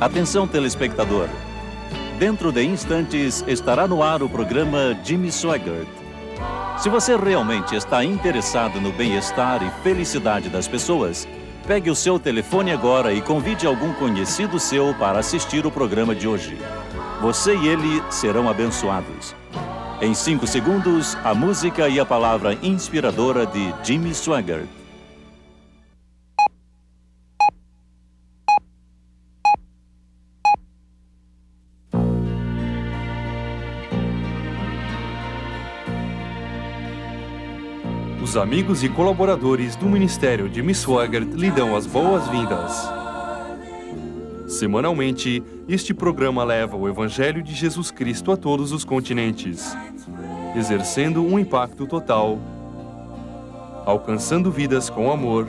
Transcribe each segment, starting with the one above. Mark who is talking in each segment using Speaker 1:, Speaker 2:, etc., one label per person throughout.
Speaker 1: Atenção, telespectador. Dentro de instantes estará no ar o programa Jimmy Swaggart. Se você realmente está interessado no bem-estar e felicidade das pessoas, pegue o seu telefone agora e convide algum conhecido seu para assistir o programa de hoje. Você e ele serão abençoados. Em 5 segundos, a música e a palavra inspiradora de Jimmy Swaggart.
Speaker 2: Os amigos e colaboradores do Ministério Jimmy Swaggart lhe dão as boas-vindas. Semanalmente, este programa leva o Evangelho de Jesus Cristo a todos os continentes, exercendo um impacto total, alcançando vidas com amor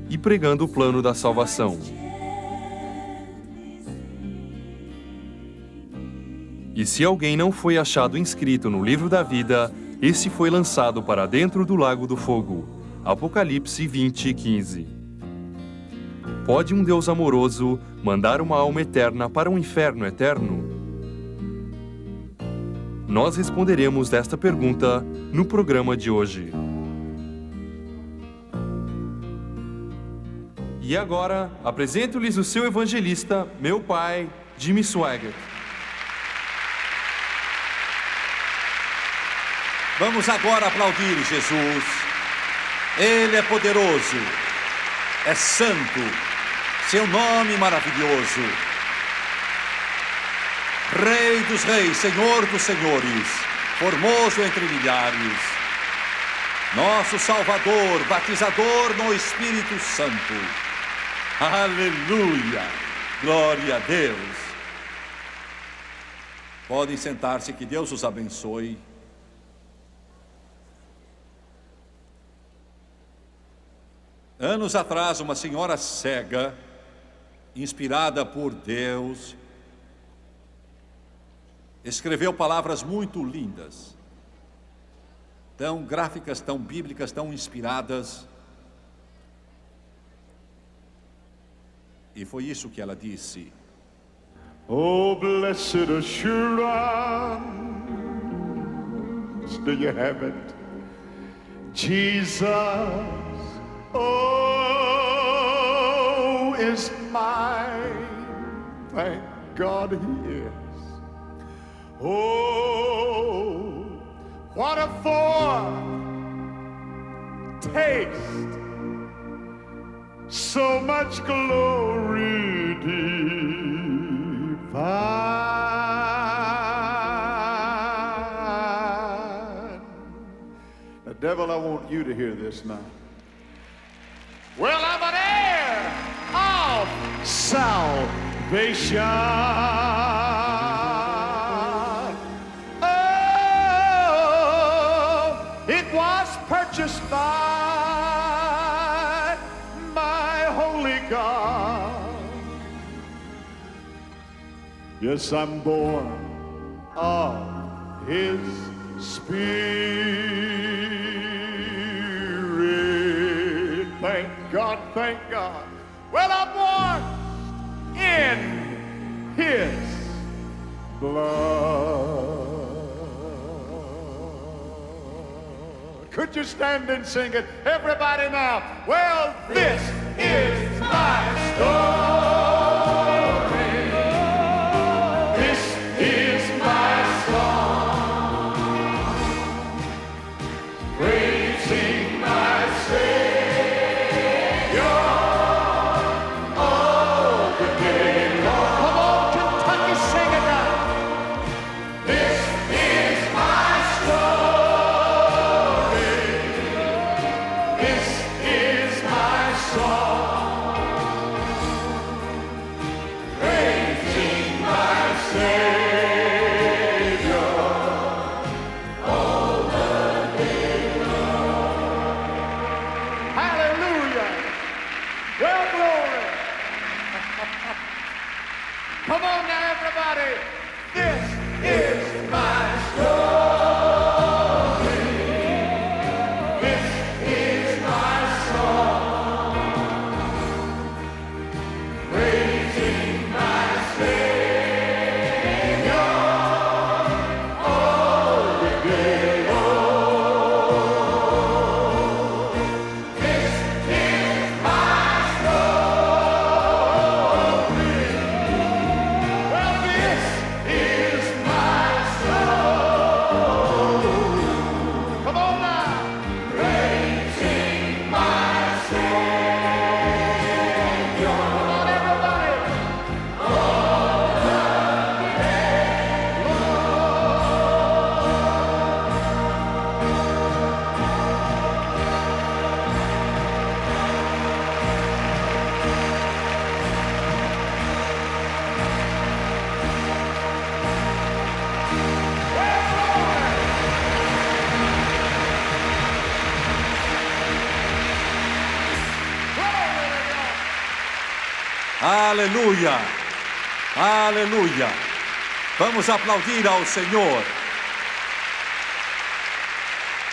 Speaker 2: e pregando o plano da salvação. E se alguém não foi achado inscrito no livro da vida, esse foi lançado para dentro do lago do fogo. Apocalipse 20:15. Pode um Deus amoroso mandar uma alma eterna para um inferno eterno? Nós responderemos desta pergunta no programa de hoje. E agora, apresento-lhes o seu evangelista, meu pai, Jimmy Swaggart.
Speaker 3: Vamos agora aplaudir Jesus. Ele é poderoso, é santo, seu nome maravilhoso. Rei dos reis, Senhor dos senhores, formoso entre milhares. Nosso Salvador, batizador no Espírito Santo. Aleluia! Glória a Deus. Podem sentar-se, que Deus os abençoe. Anos atrás, uma senhora cega, inspirada por Deus, escreveu palavras muito lindas, tão gráficas, tão bíblicas, tão inspiradas. E foi isso que ela disse:
Speaker 4: Oh, blessed assurance, do you have it? Jesus, oh, is mine. Thank God he is. Oh, what a foretaste, so much glory divine. Now, devil, I want you to hear this now. Well, I'm an heir of salvation. Oh, it was purchased by my holy God. Yes, I'm born of his Spirit. Thank God, thank God. Well, I'm washed in his blood. Could you stand and sing it? Everybody now. Well, this is my story. This is my song. Praising my Savior. Come on now, everybody. This is my story. This is my song. Praising my
Speaker 3: Aleluia! Aleluia! Vamos aplaudir ao Senhor.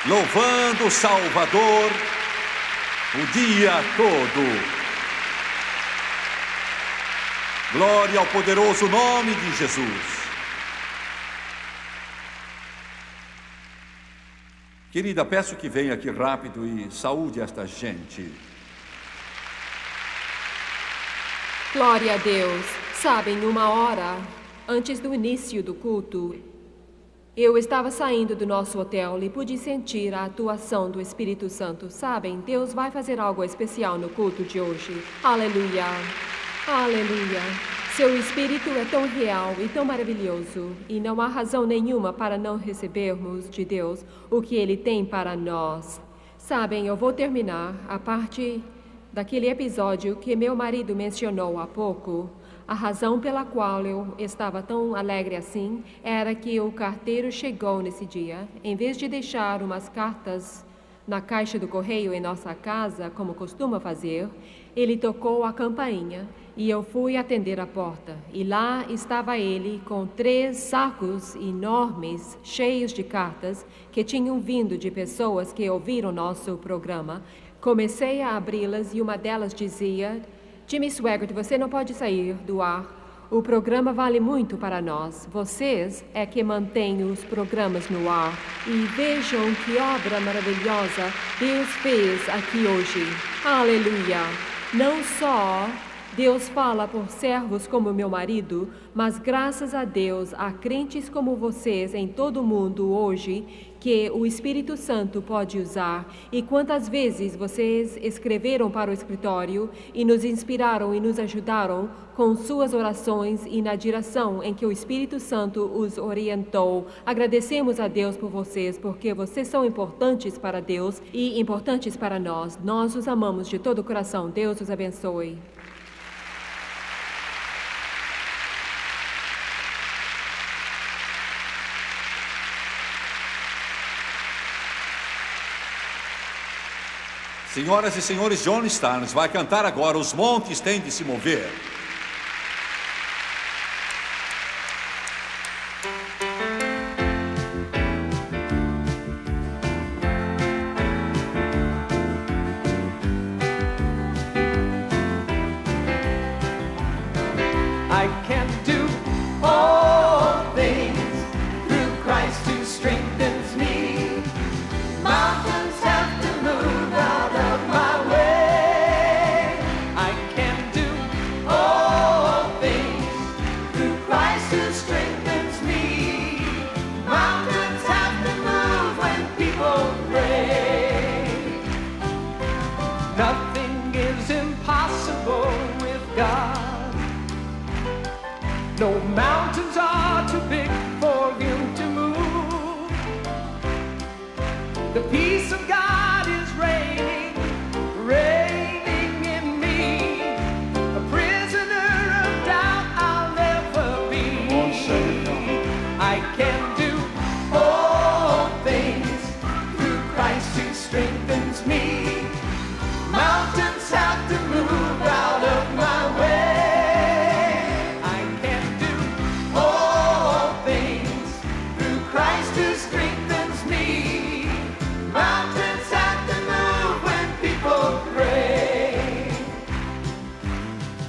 Speaker 3: Louvando o Salvador o dia todo. Glória ao poderoso nome de Jesus. Querida, peço que venha aqui rápido e saúde esta gente.
Speaker 5: Glória a Deus. Sabem, uma hora antes do início do culto, eu estava saindo do nosso hotel e pude sentir a atuação do Espírito Santo. Sabem, Deus vai fazer algo especial no culto de hoje. Aleluia. Aleluia. Seu Espírito é tão real e tão maravilhoso, e não há razão nenhuma para não recebermos de Deus o que Ele tem para nós. Sabem, eu vou terminar a parte daquele episódio que meu marido mencionou há pouco. A razão pela qual eu estava tão alegre assim era que o carteiro chegou nesse dia. Em vez de deixar umas cartas na caixa do correio em nossa casa, como costuma fazer, ele tocou a campainha e eu fui atender a porta. E lá estava ele com 3 sacos enormes, cheios de cartas que tinham vindo de pessoas que ouviram nosso programa. Comecei a abri-las e uma delas dizia: Jimmy Swaggart, você não pode sair do ar. O programa vale muito para nós. Vocês é que mantêm os programas no ar. E vejam que obra maravilhosa Deus fez aqui hoje. Aleluia! Não só Deus fala por servos como meu marido, mas graças a Deus, há crentes como vocês em todo o mundo hoje que o Espírito Santo pode usar. E quantas vezes vocês escreveram para o escritório e nos inspiraram e nos ajudaram com suas orações e na direção em que o Espírito Santo os orientou. Agradecemos a Deus por vocês, porque vocês são importantes para Deus e importantes para nós. Nós os amamos de todo o coração. Deus os abençoe.
Speaker 3: Senhoras e senhores, John Starnes vai cantar agora Os Montes Têm de Se Mover.
Speaker 6: I can do all things through Christ who strengthens me. Mountains have to move out of my way. I can do all things through Christ who strengthens me. Mountains have to move when people pray. Nothing is impossible with God. No mountains are too big for Him to move. The peace of God is reigning, reigning in me. A prisoner of doubt I'll never be. I can do all things through Christ who strengthens me. Mountains have to move out of my way.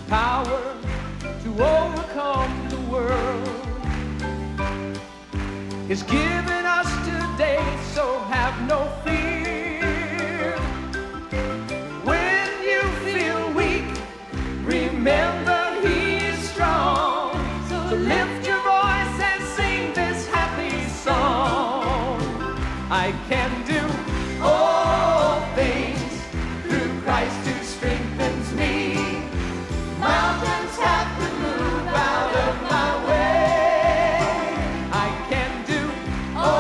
Speaker 6: Power to overcome the world is given us today, so have no fear. When you feel weak, remember He is strong. So lift your voice and sing this happy song. I can do all things through Christ who strengthens me. Mountains have to move out of my way. I can do all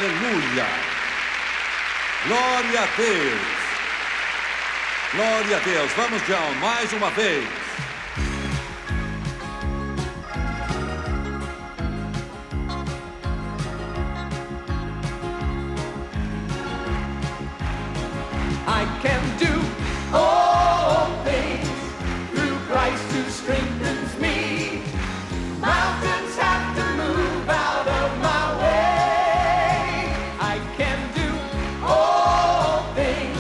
Speaker 3: aleluia. Glória a Deus. Glória a Deus. Vamos, John, mais uma vez.
Speaker 6: I can do all things through Christ who strengthens me. Mountains have to move out of my way. I can do all things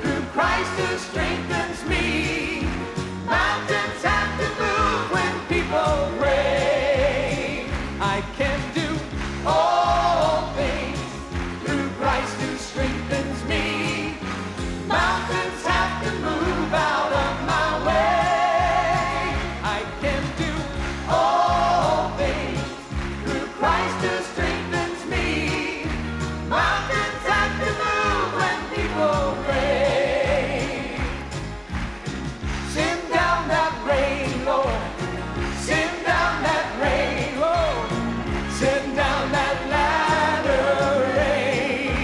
Speaker 6: through Christ who strengthens me. Mountains have to move when people pray. I can do all things through Christ who strengthens me. Mountains have to move out of my way. I can do all things through Christ who strengthens me. Mountains have to move when people pray. Send down that rain, Lord. Send down that rain, Lord. Send down that latter rain.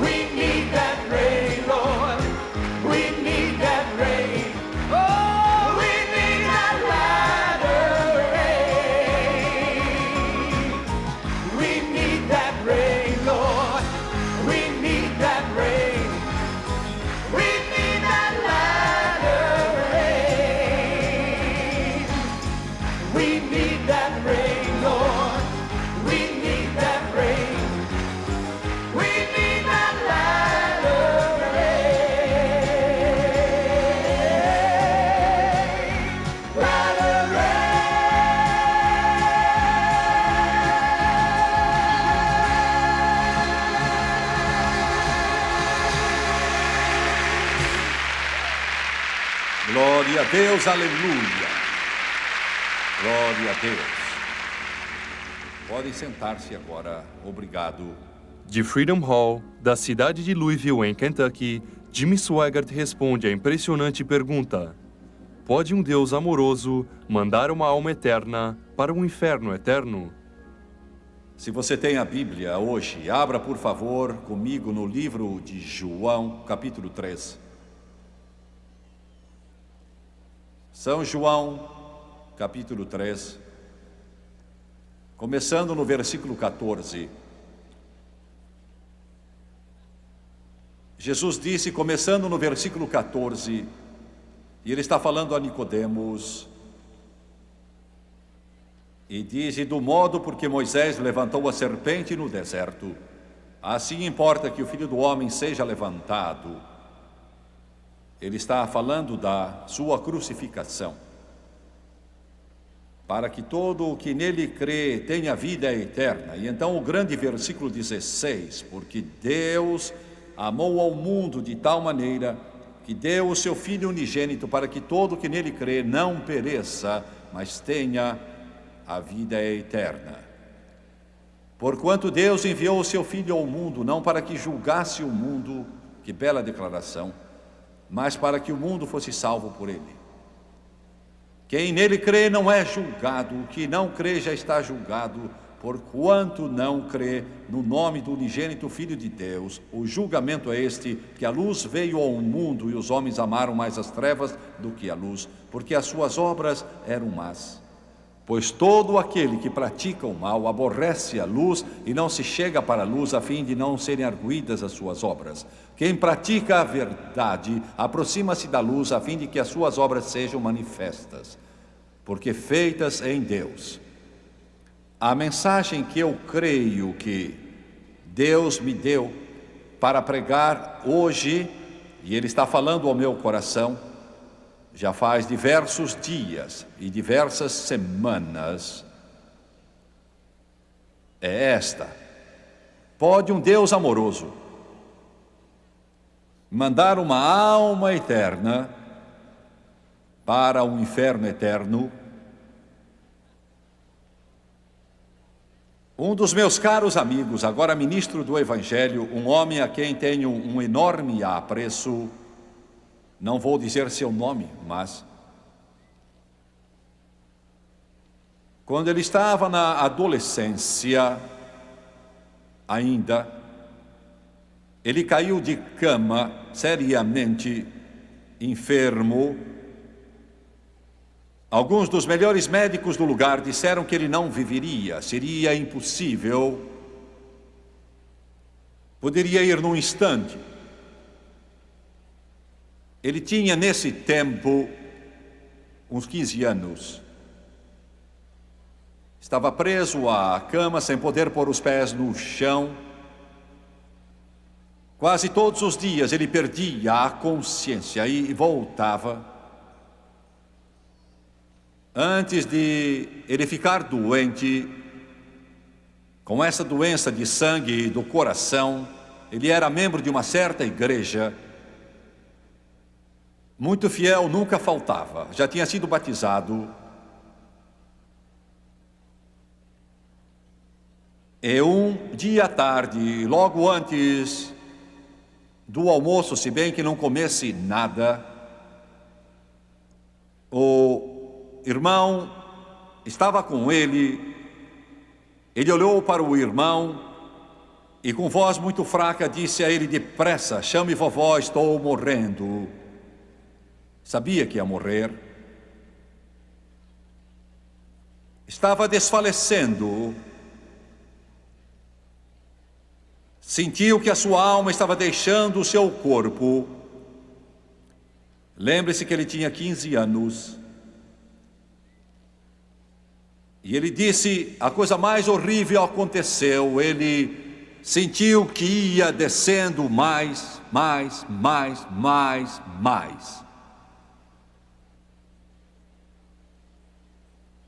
Speaker 6: We need that rain, Lord. We need that rain. Oh, we need that latter rain. We need that rain, Lord. We need that rain. We need that latter rain. We need that rain, Lord. We need that rain. We need that latter rain. Latter
Speaker 3: Glória a Deus, aleluia. Glória a Deus. Podem sentar-se agora. Obrigado.
Speaker 2: De Freedom Hall, da cidade de Louisville, em Kentucky, Jimmy Swaggart responde à impressionante pergunta: pode um Deus amoroso mandar uma alma eterna para um inferno eterno?
Speaker 3: Se você tem a Bíblia hoje, abra por favor comigo no livro de João, capítulo 3. São João, capítulo 3, começando no versículo 14. Jesus disse, começando no versículo 14, e ele está falando a Nicodemos, e diz: e do modo porque Moisés levantou a serpente no deserto, assim importa que o Filho do Homem seja levantado. Ele está falando da sua crucificação, para que todo o que nele crê tenha vida eterna. E então o grande versículo 16, porque Deus amou ao mundo de tal maneira que deu o seu Filho unigênito para que todo o que nele crê não pereça, mas tenha a vida eterna. Porquanto Deus enviou o seu Filho ao mundo, não para que julgasse o mundo, que bela declaração, mas para que o mundo fosse salvo por ele. Quem nele crê não é julgado, o que não crê já está julgado, porquanto não crê no nome do unigênito Filho de Deus. O julgamento é este, que a luz veio ao mundo e os homens amaram mais as trevas do que a luz, porque as suas obras eram más. Pois todo aquele que pratica o mal aborrece a luz e não se chega para a luz, a fim de não serem arguidas as suas obras. Quem pratica a verdade aproxima-se da luz, a fim de que as suas obras sejam manifestas, porque feitas em Deus. A mensagem que eu creio que Deus me deu para pregar hoje, e Ele está falando ao meu coração, já faz diversos dias e diversas semanas, é esta: pode um Deus amoroso mandar uma alma eterna para um inferno eterno? Um dos meus caros amigos, agora ministro do Evangelho, um homem a quem tenho um enorme apreço, não vou dizer seu nome, mas quando ele estava na adolescência, ainda, ele caiu de cama, seriamente enfermo. Alguns dos melhores médicos do lugar disseram que ele não viveria, seria impossível. Poderia ir num instante. Ele tinha, nesse tempo, uns 15 anos. Estava preso à cama, sem poder pôr os pés no chão. Quase todos os dias ele perdia a consciência e voltava. Antes de ele ficar doente, com essa doença de sangue do coração, ele era membro de uma certa igreja. Muito fiel, nunca faltava, já tinha sido batizado. E um dia à tarde, logo antes do almoço, se bem que não comesse nada, o irmão estava com ele. Ele olhou para o irmão e com voz muito fraca disse a ele: depressa, chame vovó, estou morrendo. Sabia que ia morrer. Estava desfalecendo. Sentiu que a sua alma estava deixando o seu corpo. Lembre-se que ele tinha 15 anos. E ele disse, a coisa mais horrível aconteceu. Ele sentiu que ia descendo mais.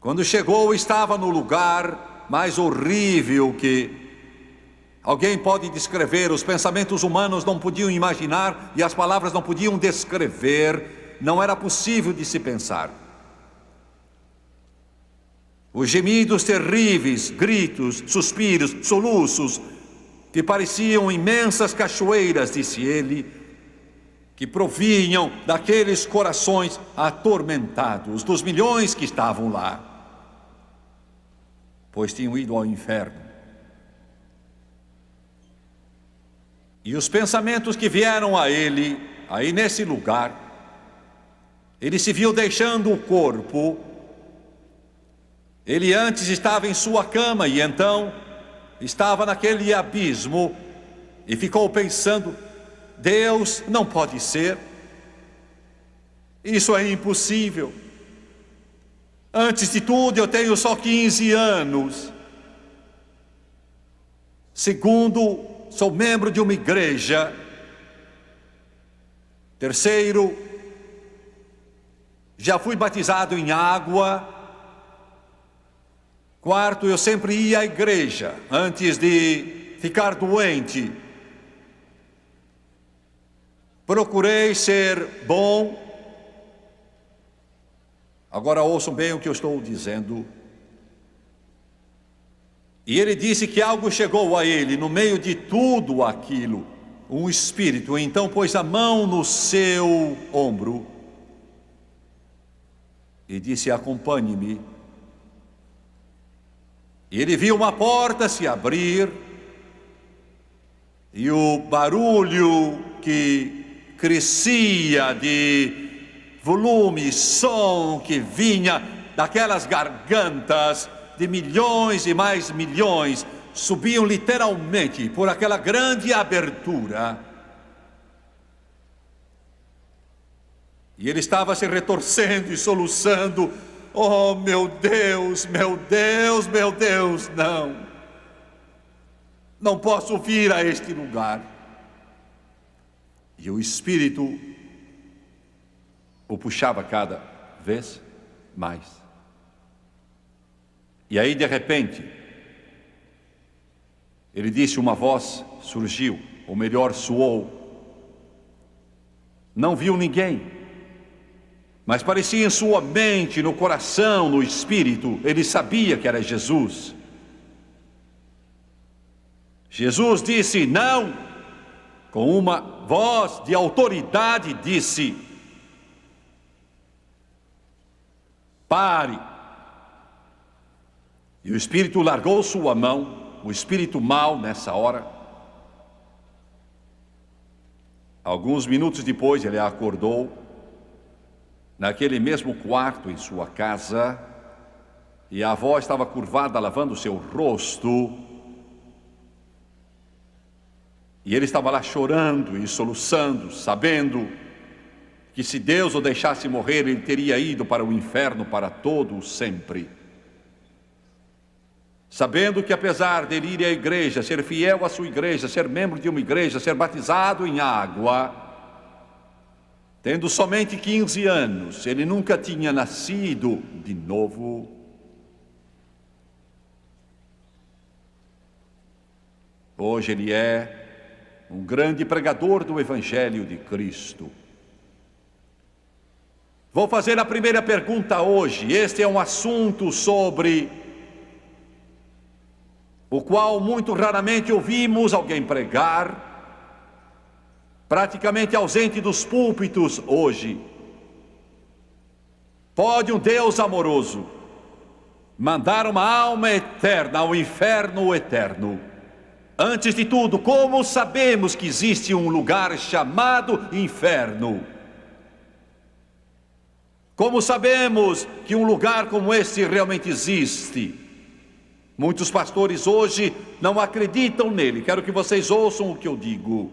Speaker 3: Quando chegou, estava no lugar mais horrível que alguém pode descrever. Os pensamentos humanos não podiam imaginar e as palavras não podiam descrever. Não era possível de se pensar. Os gemidos terríveis, gritos, suspiros, soluços, que pareciam imensas cachoeiras, disse ele, que provinham daqueles corações atormentados, dos milhões que estavam lá, pois tinham ido ao inferno. E os pensamentos que vieram a ele, aí nesse lugar, ele se viu deixando o corpo. Ele antes estava em sua cama e então estava naquele abismo e ficou pensando: Deus, não pode ser, isso é impossível. Antes de tudo, eu tenho só 15 anos. Segundo, sou membro de uma igreja. Terceiro, já fui batizado em água. Quarto, eu sempre ia à igreja antes de ficar doente. Procurei ser bom. Agora ouçam bem o que eu estou dizendo. E ele disse que algo chegou a ele no meio de tudo aquilo, um espírito. Então pôs a mão no seu ombro e disse: acompanhe-me. E ele viu uma porta se abrir e o barulho que crescia de volume, som que vinha daquelas gargantas de milhões e mais milhões, subiam literalmente por aquela grande abertura. E ele estava se retorcendo e soluçando: oh, meu Deus, meu Deus, meu Deus, não posso vir a este lugar. E o Espírito o puxava cada vez mais. E aí, de repente, ele disse, uma voz surgiu, ou melhor, soou. Não viu ninguém, mas parecia em sua mente, no coração, no espírito, ele sabia que era Jesus. Jesus disse não, com uma voz de autoridade disse: pare. E o espírito largou sua mão, o espírito mau nessa hora. Alguns minutos depois ele acordou, naquele mesmo quarto em sua casa, e a avó estava curvada lavando o seu rosto, e ele estava lá chorando e soluçando, sabendo que se Deus o deixasse morrer, ele teria ido para o inferno para todo sempre. Sabendo que apesar dele ir à igreja, ser fiel à sua igreja, ser membro de uma igreja, ser batizado em água, tendo somente 15 anos, ele nunca tinha nascido de novo. Hoje ele é um grande pregador do Evangelho de Cristo. Vou fazer a primeira pergunta hoje. Este é um assunto sobre o qual muito raramente ouvimos alguém pregar, praticamente ausente dos púlpitos hoje. Pode um Deus amoroso mandar uma alma eterna ao inferno eterno? Antes de tudo, como sabemos que existe um lugar chamado inferno? Como sabemos que um lugar como este realmente existe? Muitos pastores hoje não acreditam nele. Quero que vocês ouçam o que eu digo.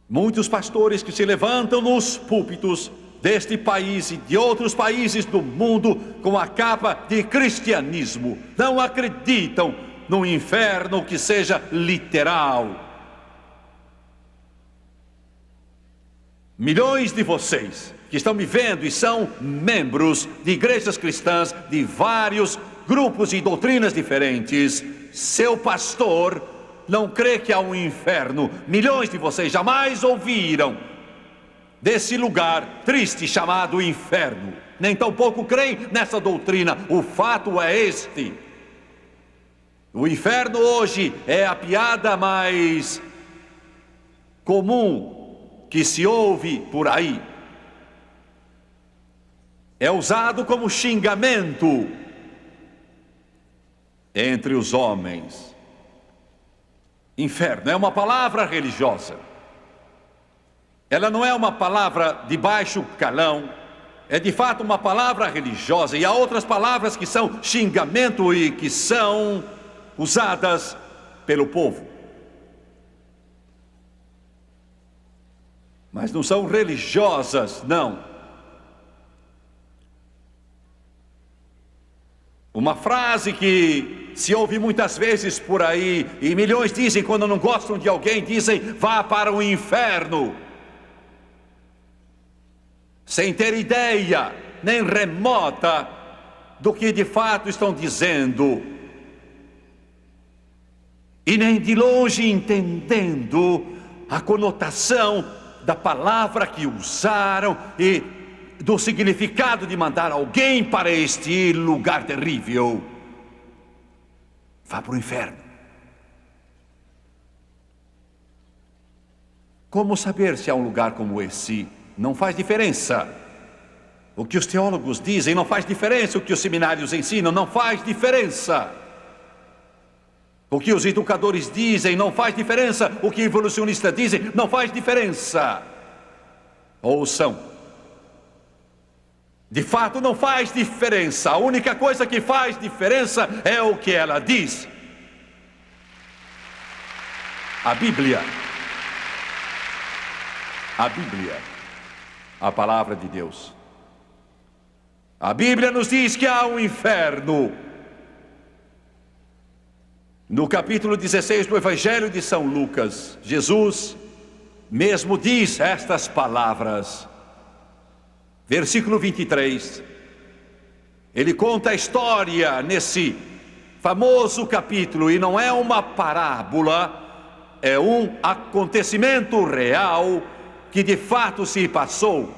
Speaker 3: Muitos pastores que se levantam nos púlpitos deste país e de outros países do mundo com a capa de cristianismo não acreditam no inferno que seja literal. Milhões de vocês que estão me vendo e são membros de igrejas cristãs de vários grupos e doutrinas diferentes, seu pastor não crê que há um inferno. Milhões de vocês jamais ouviram desse lugar triste chamado inferno, nem tampouco creem nessa doutrina. O fato é este: o inferno hoje é a piada mais comum que se ouve por aí. É usado como xingamento entre os homens. Inferno é uma palavra religiosa. Ela não é uma palavra de baixo calão. É de fato uma palavra religiosa. E há outras palavras que são xingamento e que são usadas pelo povo, mas não são religiosas, não. Uma frase que se ouve muitas vezes por aí, e milhões dizem quando não gostam de alguém, dizem: vá para o inferno, sem ter ideia nem remota do que de fato estão dizendo, e nem de longe entendendo a conotação da palavra que usaram e do significado de mandar alguém para este lugar terrível. Vá para o inferno. Como saber se há um lugar como esse? Não faz diferença o que os teólogos dizem, não faz diferença o que os seminários ensinam, não faz diferença o que os educadores dizem, não faz diferença o que evolucionistas dizem, não faz diferença. Ouçam, de fato não faz diferença. A única coisa que faz diferença é o que ela diz. A Bíblia, a palavra de Deus. A Bíblia nos diz que há um inferno. No capítulo 16 do Evangelho de São Lucas, Jesus mesmo diz estas palavras. Versículo 23. Ele conta a história nesse famoso capítulo, e não é uma parábola, é um acontecimento real que de fato se passou.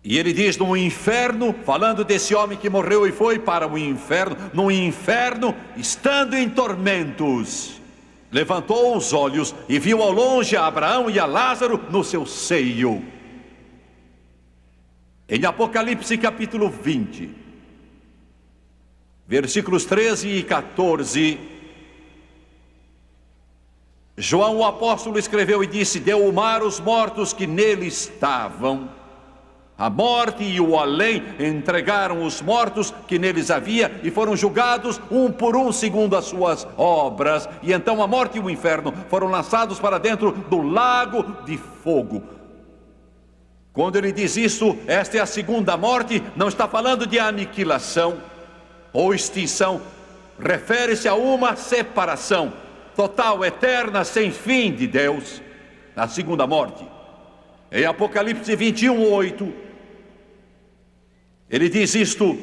Speaker 3: E ele diz: no inferno, falando desse homem que morreu e foi para o inferno, no inferno, estando em tormentos, levantou os olhos e viu ao longe a Abraão e a Lázaro no seu seio. Em Apocalipse capítulo 20, versículos 13 e 14, João o apóstolo escreveu e disse: deu o mar os mortos que nele estavam. A morte e o além entregaram os mortos que neles havia e foram julgados um por um segundo as suas obras. E então a morte e o inferno foram lançados para dentro do lago de fogo. Quando ele diz isso, esta é a segunda morte, não está falando de aniquilação ou extinção. Refere-se a uma separação total, eterna, sem fim de Deus, na segunda morte. Em Apocalipse 21:8, ele diz isto: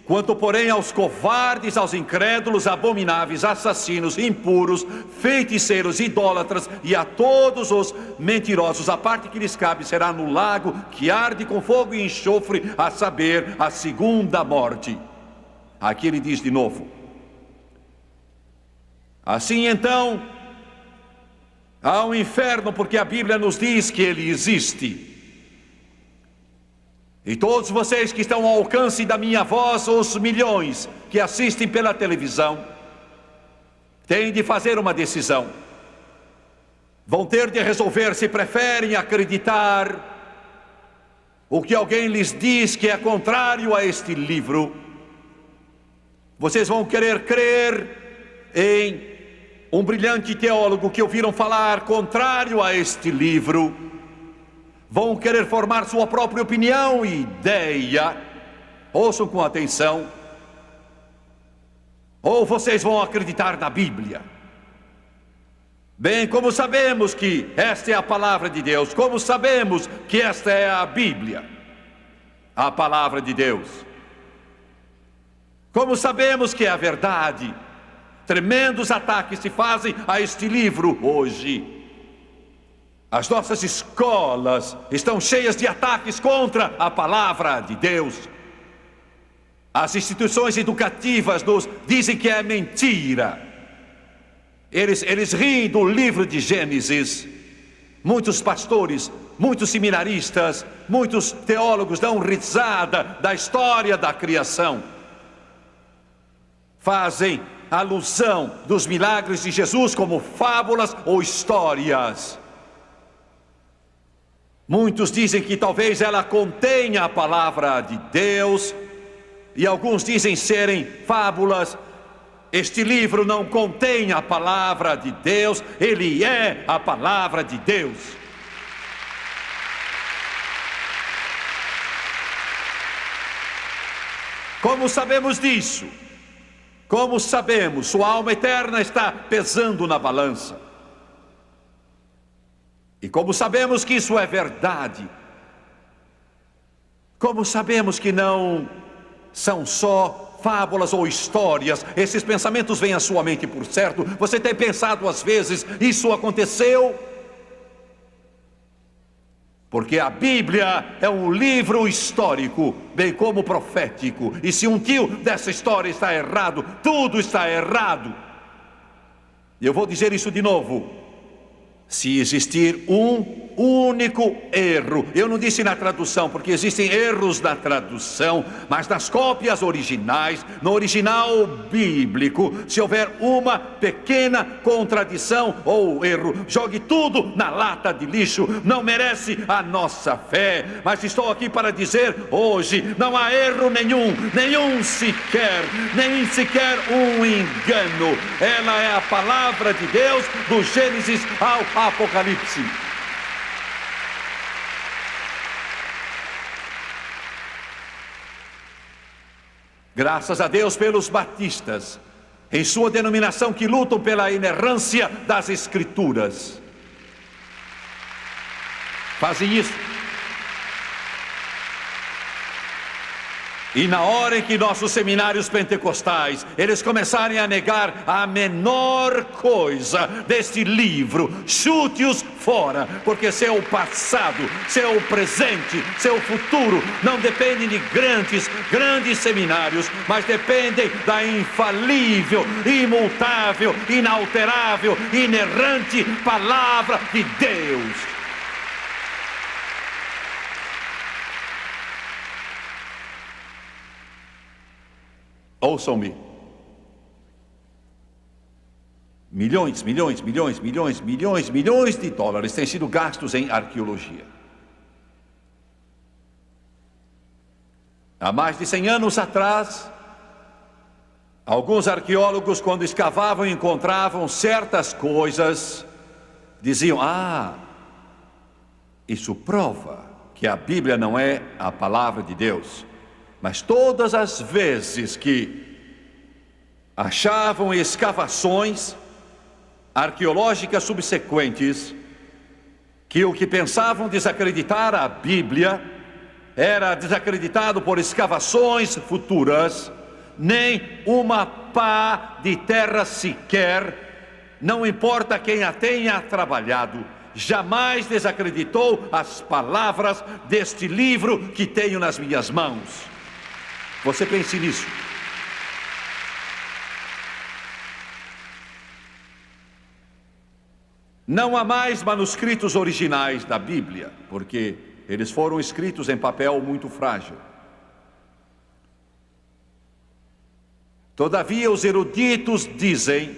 Speaker 3: quanto porém aos covardes, aos incrédulos, abomináveis, assassinos, impuros, feiticeiros, idólatras e a todos os mentirosos, a parte que lhes cabe será no lago que arde com fogo e enxofre, a saber, a segunda morte. Aqui ele diz de novo: assim então há um inferno, porque a Bíblia nos diz que ele existe. E todos vocês que estão ao alcance da minha voz, os milhões que assistem pela televisão, têm de fazer uma decisão. Vão ter de resolver se preferem acreditar o que alguém lhes diz que é contrário a este livro. Vocês vão querer crer em um brilhante teólogo que ouviram falar contrário a este livro. Vão querer formar sua própria opinião e ideia. Ouçam com atenção. Ou vocês vão acreditar na Bíblia. Bem, como sabemos que esta é a palavra de Deus? Como sabemos que esta é a Bíblia? A palavra de Deus. Como sabemos que é a verdade? Tremendos ataques se fazem a este livro hoje. As nossas escolas estão cheias de ataques contra a palavra de Deus. As instituições educativas nos dizem que é mentira. Eles riem do livro de Gênesis. Muitos pastores, muitos seminaristas, muitos teólogos dão risada da história da criação. Fazem alusão dos milagres de Jesus como fábulas ou histórias. Muitos dizem que talvez ela contenha a palavra de Deus, e alguns dizem serem fábulas. Este livro não contém a palavra de Deus, ele é a palavra de Deus. Como sabemos disso? Como sabemos? Sua alma eterna está pesando na balança. E como sabemos que isso é verdade? Como sabemos que não são só fábulas ou histórias? Esses pensamentos vêm à sua mente, por certo. Você tem pensado às vezes, isso aconteceu? Porque a Bíblia é um livro histórico, bem como profético. E se um tio dessa história está errado, tudo está errado. E eu vou dizer isso de novo. Se existir um único erro, eu não disse na tradução, porque existem erros na tradução, mas nas cópias originais, no original bíblico, se houver uma pequena contradição ou erro, jogue tudo na lata de lixo, não merece a nossa fé. Mas estou aqui para dizer hoje, não há erro nenhum sequer, nem sequer um engano. Ela é a palavra de Deus, do Gênesis ao Apocalipse. Graças a Deus pelos batistas, em sua denominação, que lutam pela inerrância das Escrituras. Fazem isso. E na hora em que nossos seminários pentecostais, eles começarem a negar a menor coisa deste livro, chute-os fora, porque seu passado, seu presente, seu futuro não dependem de grandes seminários, mas dependem da infalível, imutável, inalterável, inerrante palavra de Deus. Ouçam-me. milhões de dólares têm sido gastos em arqueologia. Há mais de 100 anos atrás, alguns arqueólogos, quando escavavam e encontravam certas coisas, diziam: isso prova que a Bíblia não é a palavra de Deus. Mas todas as vezes que achavam escavações arqueológicas subsequentes, que o que pensavam desacreditar a Bíblia era desacreditado por escavações futuras, nem uma pá de terra sequer, não importa quem a tenha trabalhado, jamais desacreditou as palavras deste livro que tenho nas minhas mãos. Você pense nisso. Não há mais manuscritos originais da Bíblia, porque eles foram escritos em papel muito frágil. Todavia, os eruditos dizem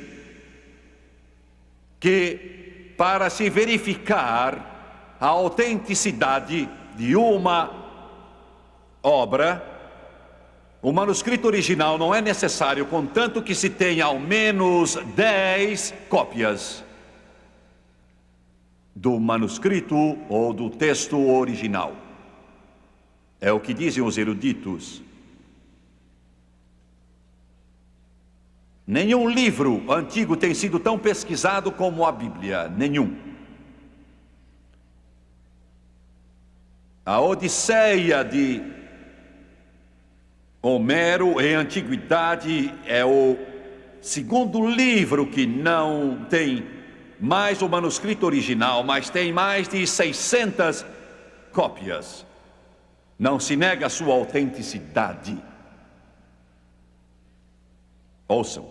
Speaker 3: que, para se verificar a autenticidade de uma obra, o manuscrito original não é necessário, contanto que se tenha ao menos 10 cópias do manuscrito ou do texto original. É o que dizem os eruditos. Nenhum livro antigo tem sido tão pesquisado como a Bíblia, nenhum. A Odisseia de Homero em antiguidade é o segundo livro que não tem mais o manuscrito original, mas tem mais de 600 cópias. Não se nega a sua autenticidade. Ouçam,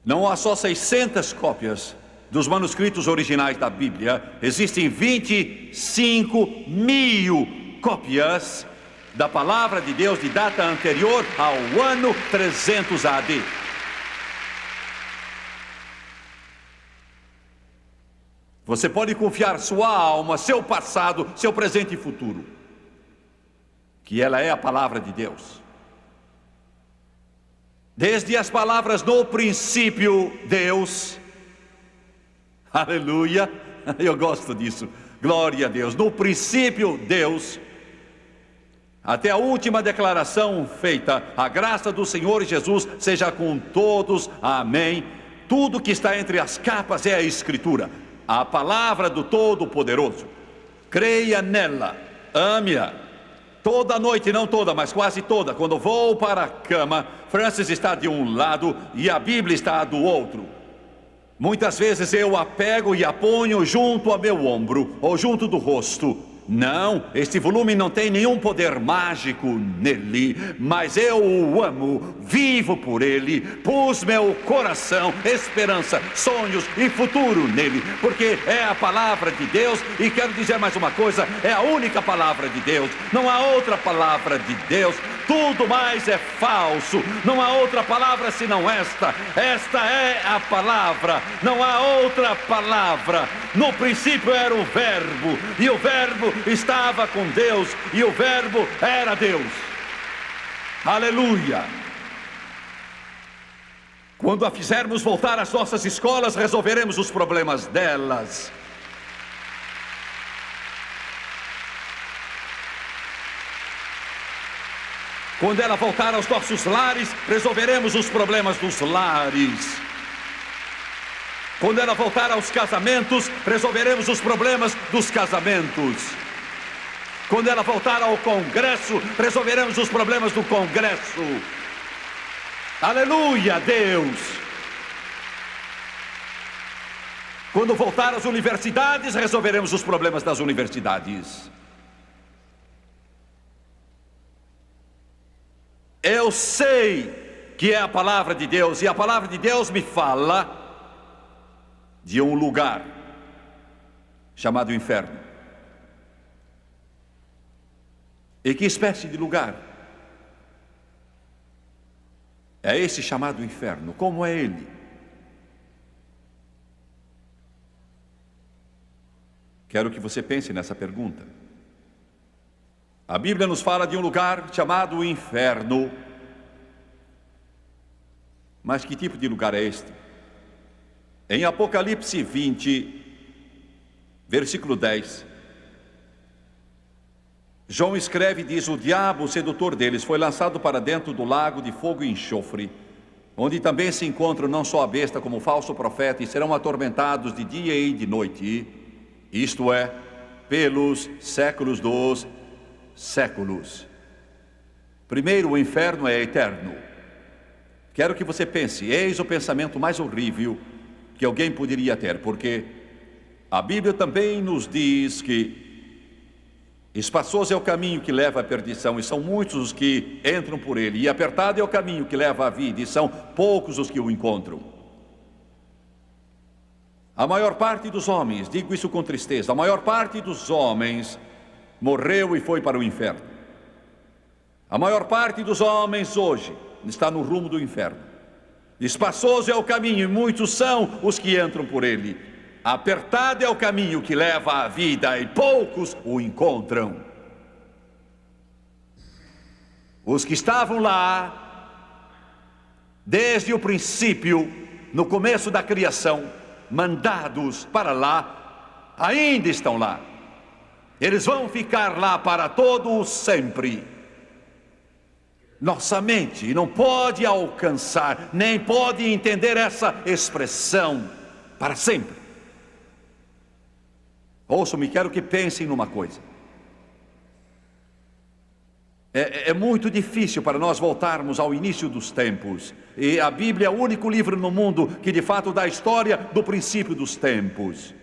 Speaker 3: não há só 600 cópias dos manuscritos originais da Bíblia, existem 25.000 cópias da palavra de Deus de data anterior ao ano 300 AD. Você pode confiar sua alma, seu passado, seu presente e futuro, que ela é a palavra de Deus. Desde as palavras no princípio, Deus, aleluia, eu gosto disso, glória a Deus, no princípio, Deus, até a última declaração feita, a graça do Senhor Jesus seja com todos, amém. Tudo que está entre as capas é a Escritura, a palavra do Todo-Poderoso. Creia nela, ame-a. Toda noite, não toda, mas quase toda, quando vou para a cama, Francis está de um lado e a Bíblia está do outro. Muitas vezes eu a pego e a ponho junto ao meu ombro ou junto do rosto. Não, este volume não tem nenhum poder mágico nele, mas eu o amo, vivo por ele, pus meu coração, esperança, sonhos e futuro nele, porque é a palavra de Deus. E quero dizer mais uma coisa, é a única palavra de Deus, não há outra palavra de Deus, tudo mais é falso, não há outra palavra senão esta é a palavra, não há outra palavra. No princípio era o Verbo, e o Verbo estava com Deus, e o Verbo era Deus. Aleluia! Quando a fizermos voltar às nossas escolas, resolveremos os problemas delas. Quando ela voltar aos nossos lares, resolveremos os problemas dos lares. Quando ela voltar aos casamentos, resolveremos os problemas dos casamentos. Quando ela voltar ao Congresso, resolveremos os problemas do Congresso. Aleluia, Deus! Quando voltar às universidades, resolveremos os problemas das universidades. Eu sei que é a palavra de Deus, e a palavra de Deus me fala de um lugar chamado inferno. E que espécie de lugar é esse chamado inferno? Como é ele? Quero que você pense nessa pergunta. A Bíblia nos fala de um lugar chamado inferno. Mas que tipo de lugar é este? Em Apocalipse 20, versículo 10, João escreve e diz: o diabo, o sedutor deles, foi lançado para dentro do lago de fogo e enxofre, onde também se encontram não só a besta como o falso profeta, e serão atormentados de dia e de noite, isto é, pelos séculos dos séculos. Primeiro, o inferno é eterno. Quero que você pense, eis o pensamento mais horrível que alguém poderia ter, porque a Bíblia também nos diz que espaçoso é o caminho que leva à perdição, e são muitos os que entram por ele, e apertado é o caminho que leva à vida, e são poucos os que o encontram. A maior parte dos homens, digo isso com tristeza, a maior parte dos homens morreu e foi para o inferno. A maior parte dos homens hoje está no rumo do inferno. Espaçoso é o caminho e muitos são os que entram por ele. Apertado é o caminho que leva à vida e poucos o encontram. Os que estavam lá desde o princípio, no começo da criação, mandados para lá, ainda estão lá. Eles vão ficar lá para todo sempre. Nossa mente não pode alcançar, nem pode entender essa expressão para sempre. Ouçam-me, quero que pensem numa coisa. É muito difícil para nós voltarmos ao início dos tempos. E a Bíblia é o único livro no mundo que de fato dá a história do princípio dos tempos.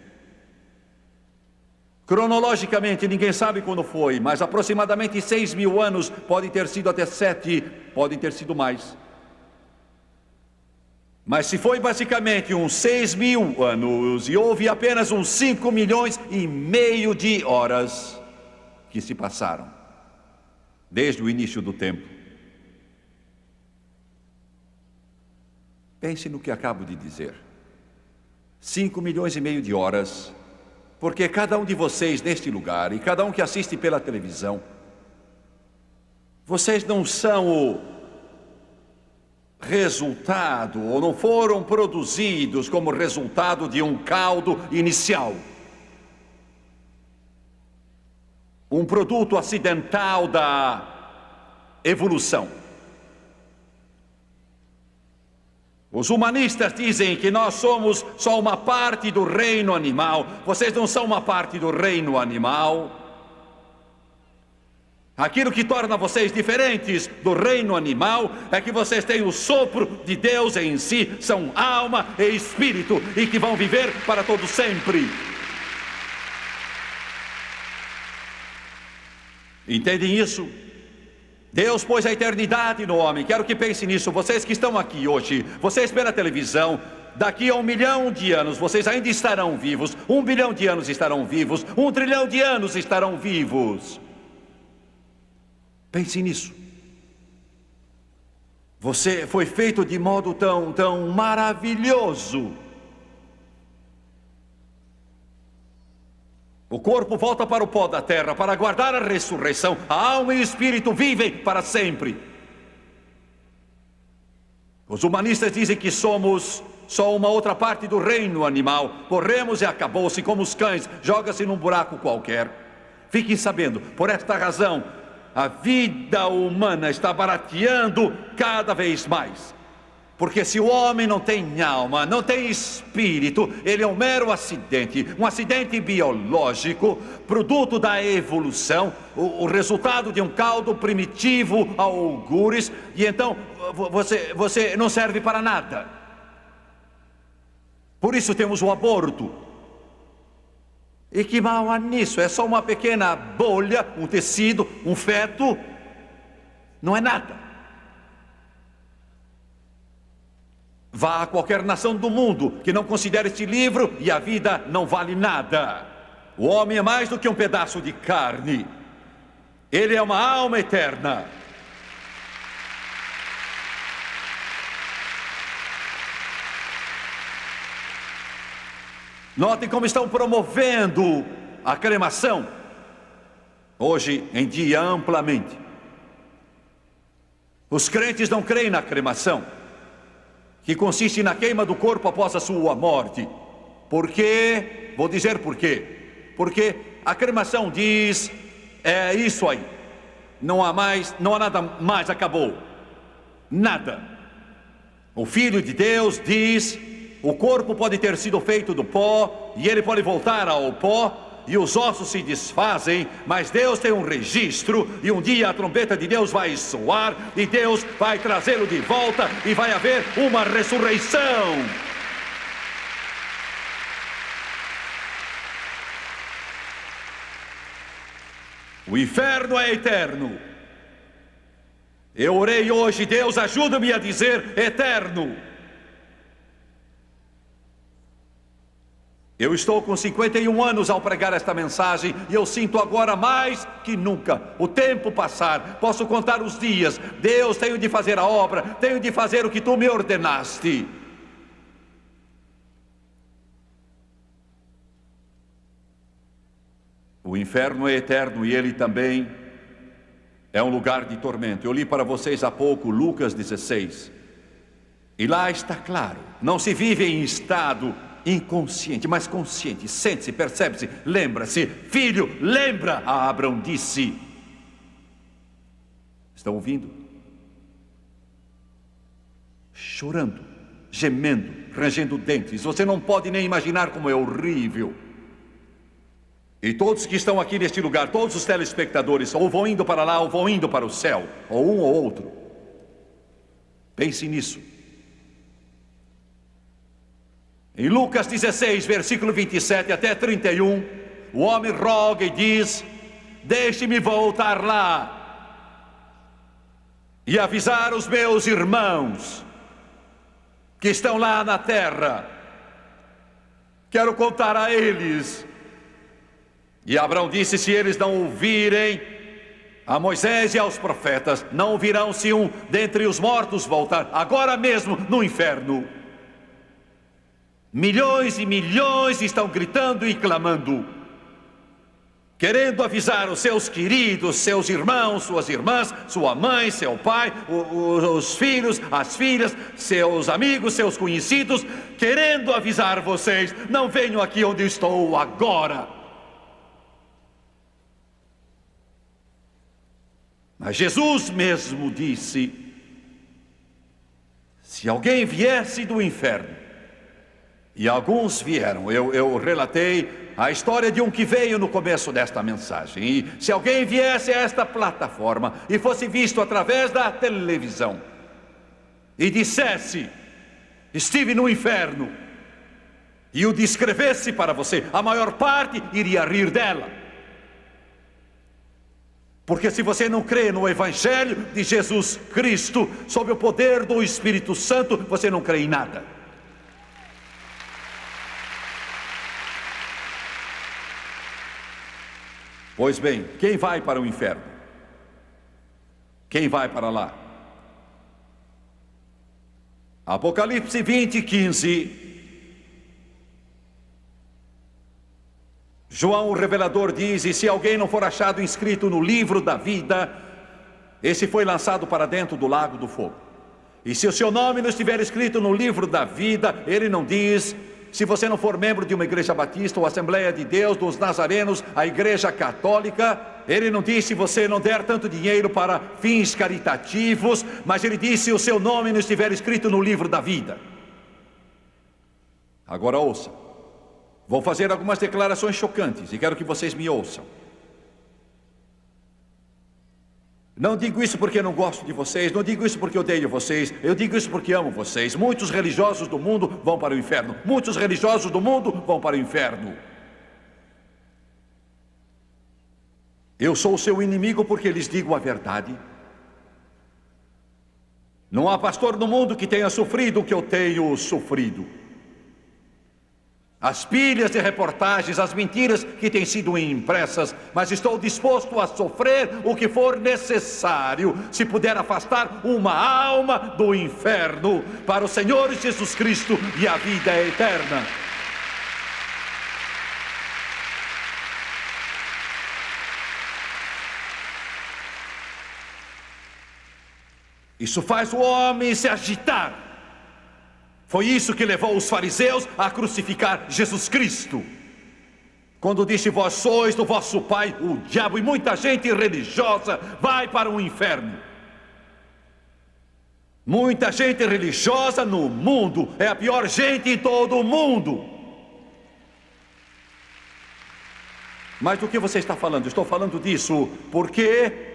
Speaker 3: Cronologicamente ninguém sabe quando foi, mas aproximadamente 6.000 anos, podem ter sido até 7, podem ter sido mais. Mas se foi basicamente uns 6.000 anos e houve apenas uns 5 milhões e meio de horas que se passaram desde o início do tempo. Pense no que acabo de dizer. 5 milhões e meio de horas. Porque cada um de vocês neste lugar, e cada um que assiste pela televisão, vocês não são o resultado, ou não foram produzidos como resultado de um caldo inicial. Um produto acidental da evolução. Os humanistas dizem que nós somos só uma parte do reino animal. Vocês não são uma parte do reino animal. Aquilo que torna vocês diferentes do reino animal é que vocês têm o sopro de Deus em si, são alma e espírito, e que vão viver para todo sempre. Entendem isso? Deus pôs a eternidade no homem. Quero que pensem nisso. Vocês que estão aqui hoje, vocês pela televisão, daqui a 1 milhão de anos vocês ainda estarão vivos. 1 bilhão de anos estarão vivos. 1 trilhão de anos estarão vivos. Pensem nisso. Você foi feito de modo tão maravilhoso. O corpo volta para o pó da terra para aguardar a ressurreição. A alma e o espírito vivem para sempre. Os humanistas dizem que somos só uma outra parte do reino animal. Morremos e acabou-se como os cães. Joga-se num buraco qualquer. Fiquem sabendo, por esta razão, a vida humana está barateando cada vez mais. Porque se o homem não tem alma, não tem espírito, ele é um mero acidente, um acidente biológico, produto da evolução, o resultado de um caldo primitivo a algures, e então você não serve para nada. Por isso temos o aborto. E que mal há nisso? É só uma pequena bolha, um tecido, um feto, não é nada. Vá a qualquer nação do mundo que não considere este livro e a vida não vale nada. O homem é mais do que um pedaço de carne. Ele é uma alma eterna. Notem como estão promovendo a cremação, hoje em dia amplamente. Os crentes não creem na cremação, que consiste na queima do corpo após a sua morte. Por quê? Vou dizer por quê. Porque a cremação diz, é isso aí. Não há nada mais, acabou. Nada. O Filho de Deus diz, o corpo pode ter sido feito do pó, e ele pode voltar ao pó, e os ossos se desfazem, mas Deus tem um registro, e um dia a trombeta de Deus vai soar, e Deus vai trazê-lo de volta, e vai haver uma ressurreição. O inferno é eterno. Eu orei hoje, Deus ajuda-me a dizer eterno. Eu estou com 51 anos ao pregar esta mensagem e eu sinto agora mais que nunca o tempo passar. Posso contar os dias. Deus, tenho de fazer a obra, tenho de fazer o que tu me ordenaste. O inferno é eterno e ele também é um lugar de tormento. Eu li para vocês há pouco Lucas 16. E lá está claro, não se vive em estado inconsciente, mas consciente. Sente-se, percebe-se, lembra-se. Filho, lembra, a Abraão disse. Estão ouvindo? Chorando, gemendo, rangendo dentes. Você não pode nem imaginar como é horrível. E todos que estão aqui neste lugar, todos os telespectadores, ou vão indo para lá, ou vão indo para o céu, ou um ou outro. Pense nisso. Em Lucas 16, versículo 27 até 31, o homem roga e diz: deixe-me voltar lá e avisar os meus irmãos que estão lá na terra. Quero contar a eles. E Abraão disse: se eles não ouvirem a Moisés e aos profetas, não ouvirão se um dentre os mortos voltar, agora mesmo no inferno. Milhões e milhões estão gritando e clamando, querendo avisar os seus queridos, seus irmãos, suas irmãs, sua mãe, seu pai, os filhos, as filhas, seus amigos, seus conhecidos, querendo avisar vocês: não venham aqui onde eu estou agora. Mas Jesus mesmo disse: se alguém viesse do inferno, e alguns vieram, eu relatei a história de um que veio no começo desta mensagem. E se alguém viesse a esta plataforma e fosse visto através da televisão e dissesse: estive no inferno, e o descrevesse para você, a maior parte iria rir dela. Porque se você não crê no Evangelho de Jesus Cristo, sob o poder do Espírito Santo, você não crê em nada. Pois bem, quem vai para o inferno? Quem vai para lá? Apocalipse 20, 15. João o revelador diz: e se alguém não for achado inscrito no livro da vida, esse foi lançado para dentro do lago do fogo. E se o seu nome não estiver escrito no livro da vida, ele não diz, se você não for membro de uma igreja batista ou Assembleia de Deus, dos Nazarenos, a igreja católica, ele não diz se você não der tanto dinheiro para fins caritativos, mas ele diz se o seu nome não estiver escrito no livro da vida. Agora ouça, vou fazer algumas declarações chocantes e quero que vocês me ouçam. Não digo isso porque não gosto de vocês, não digo isso porque odeio vocês, eu digo isso porque amo vocês. Muitos religiosos do mundo vão para o inferno. Muitos religiosos do mundo vão para o inferno. Eu sou o seu inimigo porque lhes digo a verdade. Não há pastor no mundo que tenha sofrido o que eu tenho sofrido. As pilhas de reportagens, as mentiras que têm sido impressas, mas estou disposto a sofrer o que for necessário, se puder afastar uma alma do inferno para o Senhor Jesus Cristo e a vida eterna. Isso faz o homem se agitar. Foi isso que levou os fariseus a crucificar Jesus Cristo. Quando disse, vós sois do vosso pai, o diabo, e muita gente religiosa vai para o inferno. Muita gente religiosa no mundo é a pior gente em todo o mundo. Mas do que você está falando? Estou falando disso porque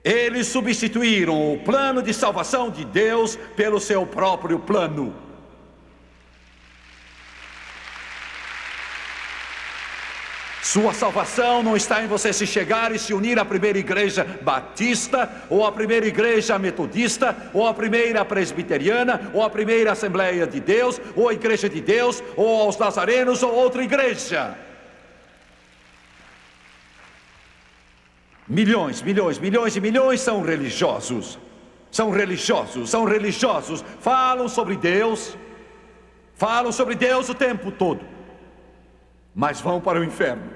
Speaker 3: eles substituíram o plano de salvação de Deus pelo seu próprio plano. Sua salvação não está em você se chegar e se unir à primeira igreja batista, ou à primeira igreja metodista, ou à primeira presbiteriana, ou à primeira Assembleia de Deus, ou à Igreja de Deus, ou aos nazarenos, ou outra igreja. Milhões, milhões, milhões e milhões são religiosos. São religiosos, são religiosos. Falam sobre Deus o tempo todo, mas vão para o inferno.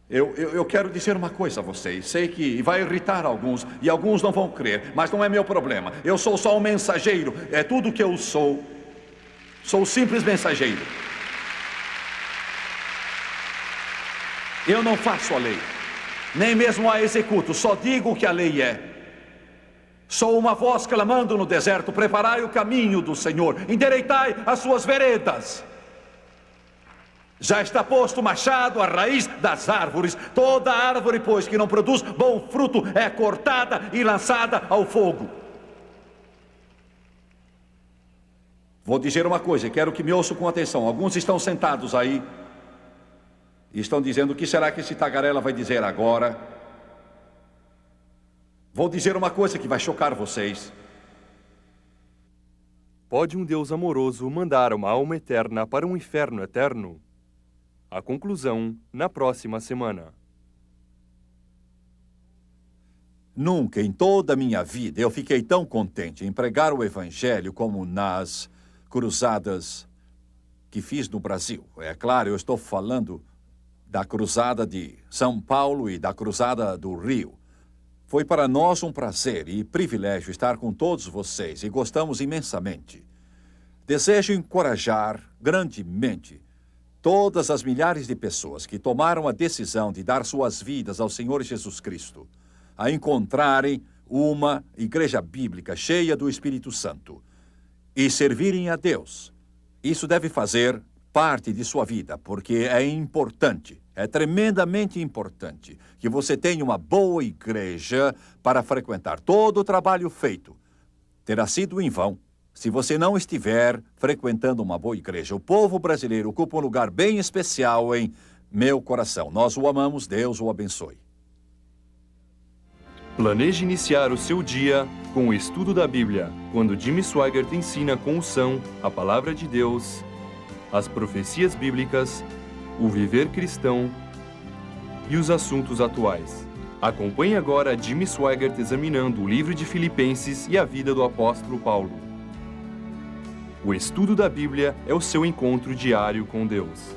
Speaker 3: Eu quero dizer uma coisa a vocês. Sei que vai irritar alguns, e alguns não vão crer, mas não é meu problema. Eu sou só um mensageiro, é tudo que eu sou. Sou um simples mensageiro. Eu não faço a lei, nem mesmo a executo, só digo o que a lei é. Sou uma voz clamando no deserto, preparai o caminho do Senhor, endireitai as suas veredas. Já está posto o machado à raiz das árvores. Toda árvore, pois, que não produz bom fruto é cortada e lançada ao fogo. Vou dizer uma coisa, quero que me ouçam com atenção. Alguns estão sentados aí e estão dizendo, o que será que esse tagarela vai dizer agora? Vou dizer uma coisa que vai chocar vocês.
Speaker 2: Pode um Deus amoroso mandar uma alma eterna para um inferno eterno? A conclusão, na próxima semana.
Speaker 3: Nunca em toda a minha vida eu fiquei tão contente em pregar o Evangelho como nas cruzadas que fiz no Brasil. É claro, eu estou falando da cruzada de São Paulo e da cruzada do Rio. Foi para nós um prazer e privilégio estar com todos vocês e gostamos imensamente. Desejo encorajar grandemente todas as milhares de pessoas que tomaram a decisão de dar suas vidas ao Senhor Jesus Cristo a encontrarem uma igreja bíblica cheia do Espírito Santo e servirem a Deus. Isso deve fazer parte de sua vida, porque é importante, é tremendamente importante que você tenha uma boa igreja para frequentar. Todo o trabalho feito terá sido em vão se você não estiver frequentando uma boa igreja. O povo brasileiro ocupa um lugar bem especial em meu coração. Nós o amamos, Deus o abençoe.
Speaker 2: Planeje iniciar o seu dia com o estudo da Bíblia, quando Jimmy Swaggart ensina com unção a palavra de Deus, as profecias bíblicas, o viver cristão e os assuntos atuais. Acompanhe agora Jimmy Swaggart examinando o livro de Filipenses e a vida do apóstolo Paulo. O estudo da Bíblia é o seu encontro diário com Deus.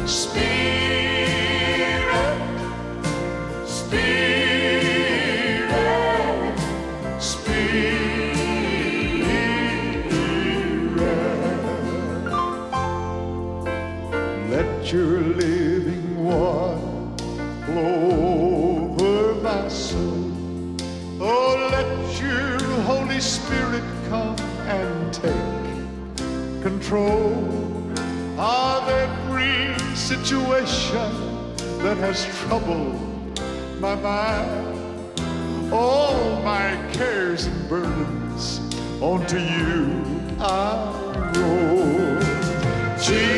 Speaker 4: Spirit, Spirit, Spirit. Let your living water flow over my soul. Oh, let your Holy Spirit come and take control of every situation that has troubled my mind. All my cares and burdens onto you I roll. Jesus,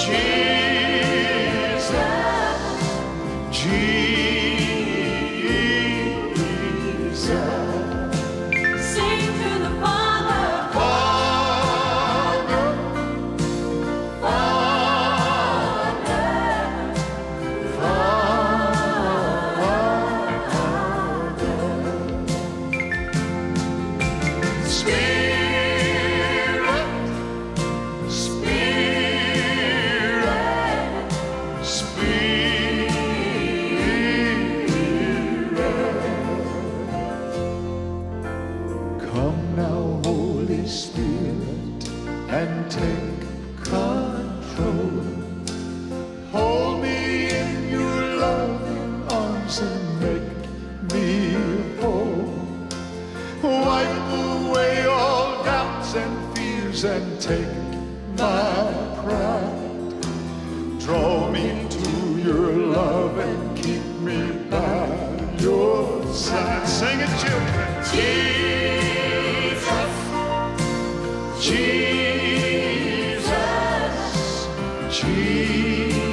Speaker 4: Jesus, Jesus.
Speaker 6: Sing to the Father.
Speaker 4: Father, Spirit, Spirit, Spirit. Come now, Holy Spirit, and take control. Hold me in your loving arms and make me whole. Wipe away all doubts and fears and take my pride. Draw me to your love and keep me by your side. Sing it, children. Jesus, Jesus, Jesus.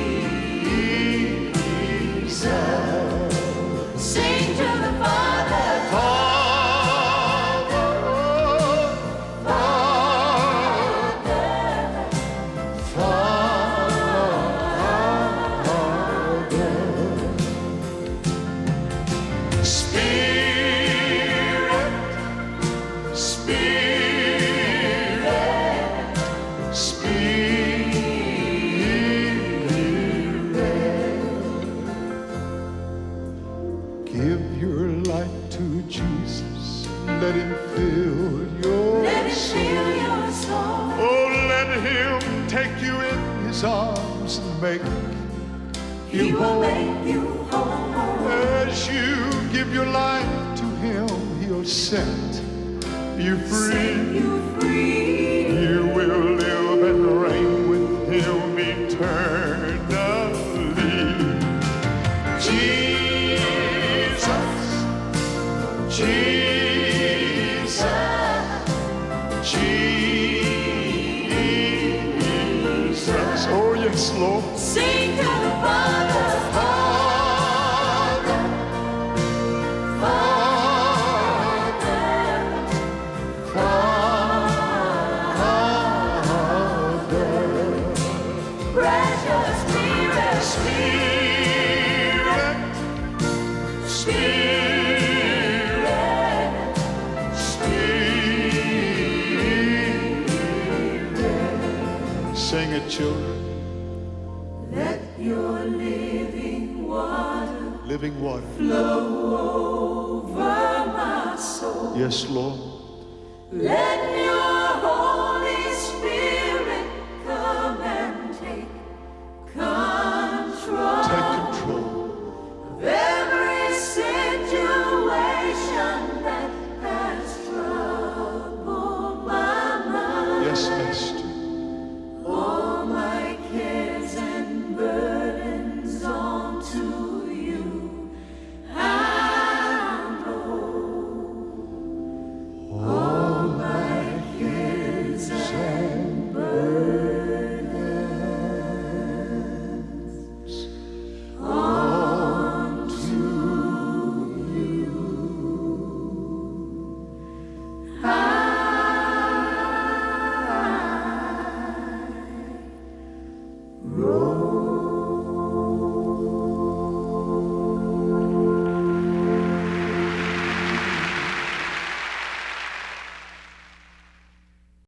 Speaker 6: Sing to the Father.
Speaker 4: Spirit, Spirit, Spirit. Give your life to Jesus. Let him fill your
Speaker 6: Let it
Speaker 4: soul.
Speaker 6: fill your soul.
Speaker 4: Oh, let him take you in his arms and make
Speaker 6: He
Speaker 4: you
Speaker 6: will
Speaker 4: whole.
Speaker 6: make you whole.
Speaker 4: As you give your life to him, he'll set you free.
Speaker 6: Set you free.
Speaker 4: You will live and reign with him eternally. Jesus, Jesus, Jesus. Oh, yes, Lord.
Speaker 6: Sing to the Father.
Speaker 4: Father,
Speaker 6: Precious Spirit.
Speaker 4: Spirit, Spirit, Spirit. Sing it, children.
Speaker 6: Let your living water
Speaker 4: Flow
Speaker 6: over my soul.
Speaker 4: Yes, Lord.
Speaker 6: Let your Holy Spirit come and take control
Speaker 4: Take control.
Speaker 6: of every situation that has troubled my mind.
Speaker 4: Yes, Master.
Speaker 6: All my cares and burdens onto you I roll. All my cares and burdens onto you I roll.